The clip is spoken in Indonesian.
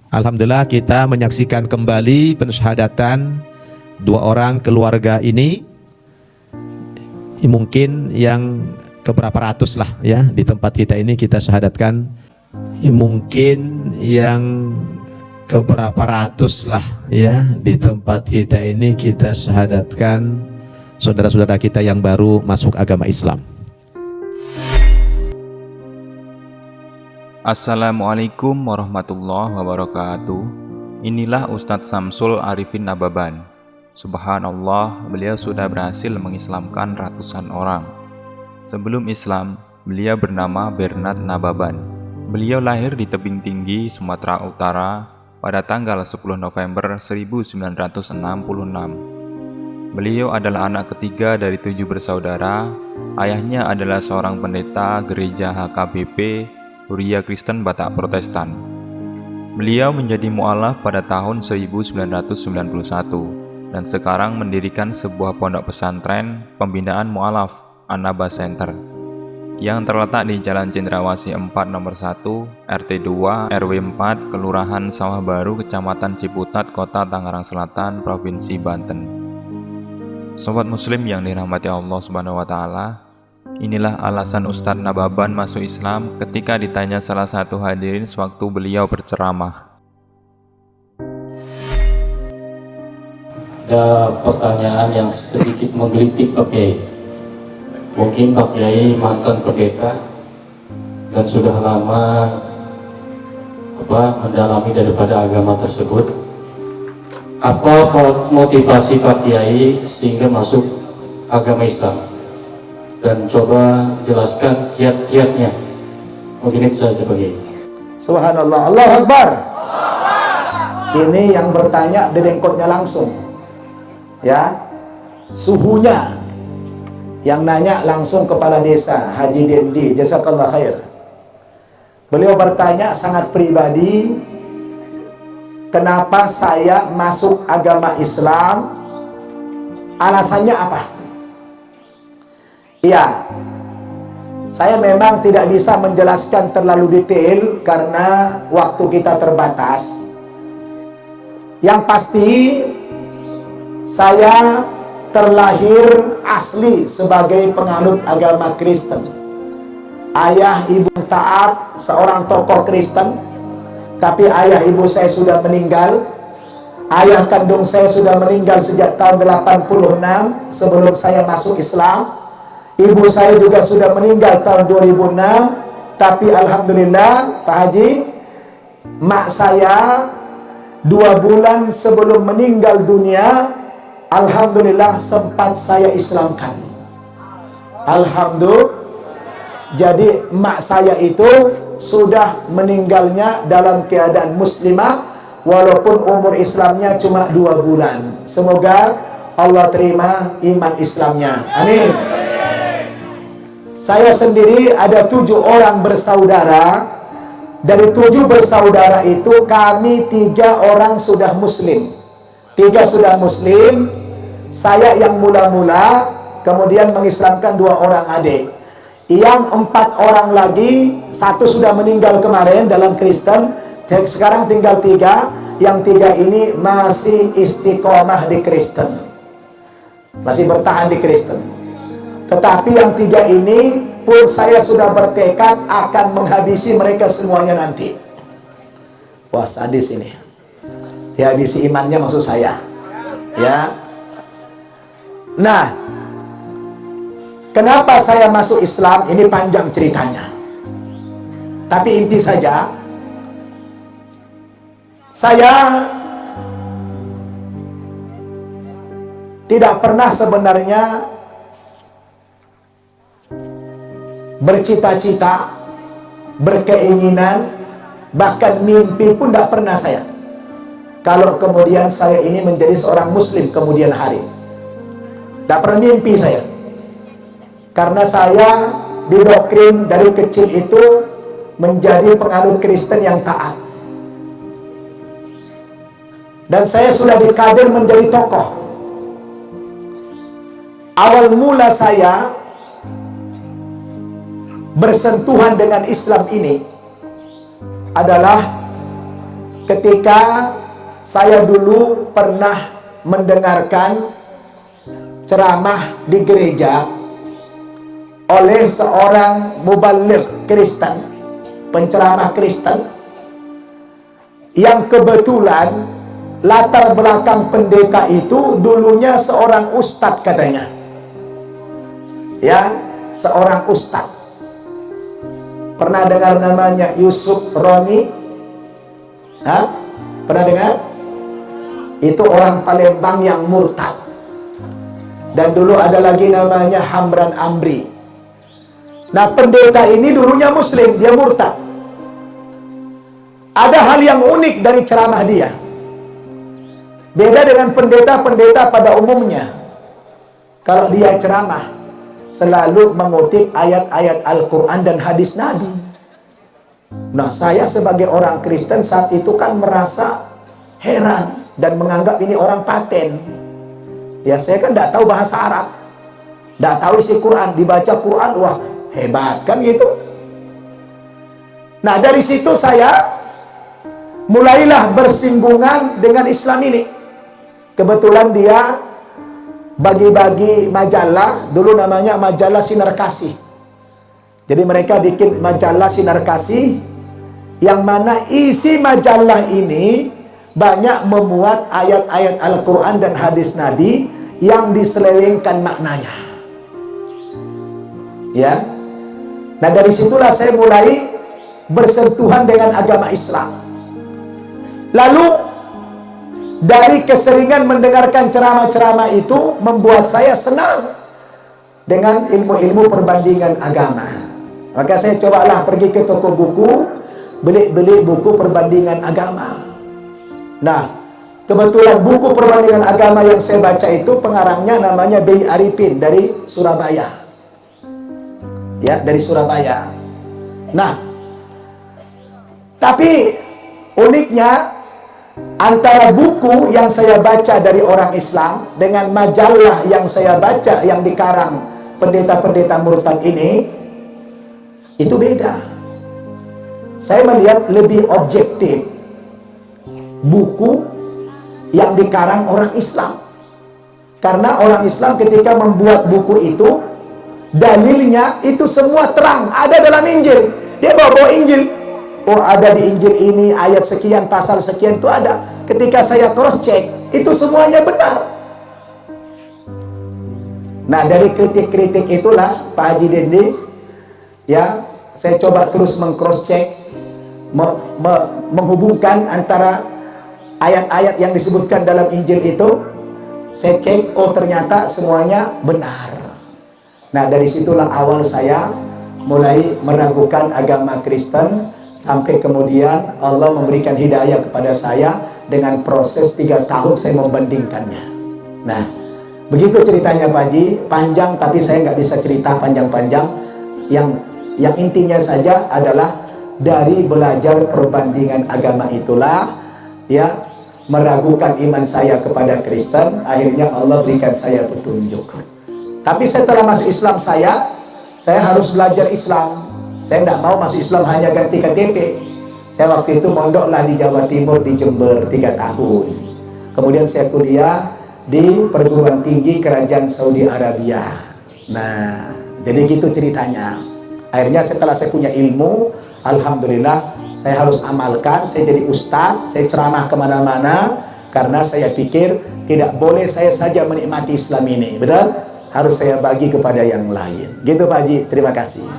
Alhamdulillah kita menyaksikan kembali pensyahadatan dua orang keluarga ini, mungkin yang keberapa ratus lah ya di tempat kita ini kita syahadatkan, mungkin yang keberapa ratus lah ya di tempat kita ini kita syahadatkan saudara-saudara kita yang baru masuk agama Islam. Assalamualaikum warahmatullahi wabarakatuh. Inilah Ustadz Samsul Arifin Nababan. Subhanallah, beliau sudah berhasil mengislamkan ratusan orang. Sebelum Islam, beliau bernama Bernard Nababan. Beliau lahir di tebing tinggi Sumatera Utara pada tanggal 10 November 1966. Beliau adalah anak ketiga dari 7 bersaudara. Ayahnya adalah seorang pendeta gereja HKBP Huria Kristen Batak Protestan. Beliau menjadi mu'alaf pada tahun 1991 dan sekarang mendirikan sebuah pondok pesantren pembinaan mu'alaf An-Naba Center yang terletak di Jalan Cendrawasih 4 nomor 1 RT 2 RW 4 Kelurahan Sawah Baru Kecamatan Ciputat Kota Tangerang Selatan Provinsi Banten. Sobat muslim yang dirahmati Allah Subhanahu wa taala, inilah alasan Ustadz Nababan masuk Islam ketika ditanya salah satu hadirin sewaktu beliau berceramah. Ada pertanyaan yang sedikit menggelitik Pak Kiai. Mungkin Pak Kiai mantan pendeta dan sudah lama mendalami daripada agama tersebut. Apa motivasi Pak Kiai sehingga masuk agama Islam? Dan coba jelaskan kiat-kiatnya. Mungkin itu saja bagi. Subhanallah, Allahu Akbar. Ini yang bertanya dedengkotnya langsung, ya, suhunya. Yang nanya langsung kepala desa Haji Dendi, jazakallah khair. Beliau bertanya sangat pribadi, kenapa saya masuk agama Islam? Alasannya apa? Ya, saya memang tidak bisa menjelaskan terlalu detail karena waktu kita terbatas. Yang pasti, saya terlahir asli sebagai penganut agama Kristen. Ayah ibu taat, seorang tokoh Kristen, tapi ayah ibu saya sudah meninggal. Ayah kandung saya sudah meninggal sejak tahun 86 sebelum saya masuk Islam. Ibu saya juga sudah meninggal tahun 2006, tapi alhamdulillah Pak Haji, mak saya 2 bulan sebelum meninggal dunia, alhamdulillah sempat saya Islamkan. Alhamdulillah. Jadi mak saya itu sudah meninggalnya dalam keadaan muslimah, walaupun umur Islamnya cuma 2 bulan. Semoga Allah terima iman Islamnya. Amin. Saya sendiri ada 7 orang bersaudara. Dari 7 bersaudara itu kami 3 orang sudah muslim. 3 sudah muslim. Saya yang mula-mula, kemudian mengislamkan 2 orang adik. Yang 4 orang lagi, 1 sudah meninggal kemarin dalam Kristen. Sekarang tinggal 3. Yang 3 ini masih istiqomah di Kristen, masih bertahan di Kristen. Tetapi yang 3 ini pun saya sudah bertekad akan menghabisi mereka semuanya nanti. Wah, sadis ini. Dihabisi imannya maksud saya. Ya. Nah, kenapa saya masuk Islam? Ini panjang ceritanya. Tapi inti saja, saya tidak pernah sebenarnya bercita-cita, berkeinginan, bahkan mimpi pun tidak pernah saya. Kalau kemudian saya ini menjadi seorang muslim kemudian hari, tidak pernah mimpi saya. Karena saya didoktrin dari kecil itu menjadi penganut Kristen yang taat. Dan saya sudah dikader menjadi tokoh. Awal mula saya bersentuhan dengan Islam ini adalah ketika saya dulu pernah mendengarkan ceramah di gereja oleh seorang mubaligh Kristen, penceramah Kristen, yang kebetulan latar belakang pendeta itu dulunya seorang ustadz katanya. Ya, seorang ustadz. Pernah dengar namanya Yusuf Roni? Hah? Pernah dengar? Itu orang Palembang yang murtad. Dan dulu ada lagi namanya Hamran Amri. Nah, pendeta ini dulunya muslim, dia murtad. Ada hal yang unik dari ceramah dia. Beda dengan pendeta-pendeta pada umumnya. Kalau dia ceramah, selalu mengutip ayat-ayat Al-Quran dan hadis Nabi. Nah, saya sebagai orang Kristen saat itu kan merasa heran dan menganggap ini orang paten. Ya, saya kan tidak tahu bahasa Arab, tidak tahu isi Quran, dibaca Quran, wah hebat kan gitu. Nah, dari situ saya mulailah bersinggungan dengan Islam ini. Kebetulan dia bagi-bagi majalah, dulu namanya majalah Sinar Kasih. Jadi mereka bikin majalah Sinar Kasih, yang mana isi majalah ini banyak memuat ayat-ayat Al-Quran dan hadis Nabi yang diselewengkan maknanya. Ya. Nah, dari situlah saya mulai bersentuhan dengan agama Islam. Lalu dari keseringan mendengarkan ceramah-ceramah itu membuat saya senang dengan ilmu-ilmu perbandingan agama. Maka saya cobalah pergi ke toko buku, beli buku perbandingan agama. Nah, kebetulan buku perbandingan agama yang saya baca itu pengarangnya namanya B. Arifin dari Surabaya. Ya, dari Surabaya. Nah, tapi uniknya antara buku yang saya baca dari orang Islam dengan majalah yang saya baca yang dikarang pendeta-pendeta murtad ini, itu beda. Saya melihat lebih objektif buku yang dikarang orang Islam. Karena orang Islam ketika membuat buku itu, dalilnya itu semua terang, ada dalam Injil. Dia bawa Injil. Oh, ada di Injil ini ayat sekian, pasal sekian, itu ada. Ketika saya cross check, itu semuanya benar. Nah, dari kritik-kritik itulah Pak Haji Dendi, ya, saya coba terus meng-cross check, menghubungkan antara ayat-ayat yang disebutkan dalam Injil itu. Saya cek, oh ternyata semuanya benar. Nah, dari situlah awal saya mulai meragukan agama Kristen, sampai kemudian Allah memberikan hidayah kepada saya dengan proses 3 tahun saya membandingkannya. Nah, begitu ceritanya Pak Haji, panjang tapi saya nggak bisa cerita panjang-panjang. Yang intinya saja adalah dari belajar perbandingan agama itulah, ya, meragukan iman saya kepada Kristen, akhirnya Allah berikan saya petunjuk. Tapi setelah masuk Islam saya harus belajar Islam. Saya tidak mau masuk Islam hanya ganti KTP. Saya waktu itu mondoklah di Jawa Timur, di Jember 3 tahun. Kemudian saya kuliah di perguruan tinggi Kerajaan Saudi Arabia. Nah, jadi gitu ceritanya. Akhirnya setelah saya punya ilmu, alhamdulillah saya harus amalkan. Saya jadi ustadz, saya ceramah kemana-mana, karena saya pikir tidak boleh saya saja menikmati Islam ini, betul? Harus saya bagi kepada yang lain. Gitu Pak Haji, terima kasih.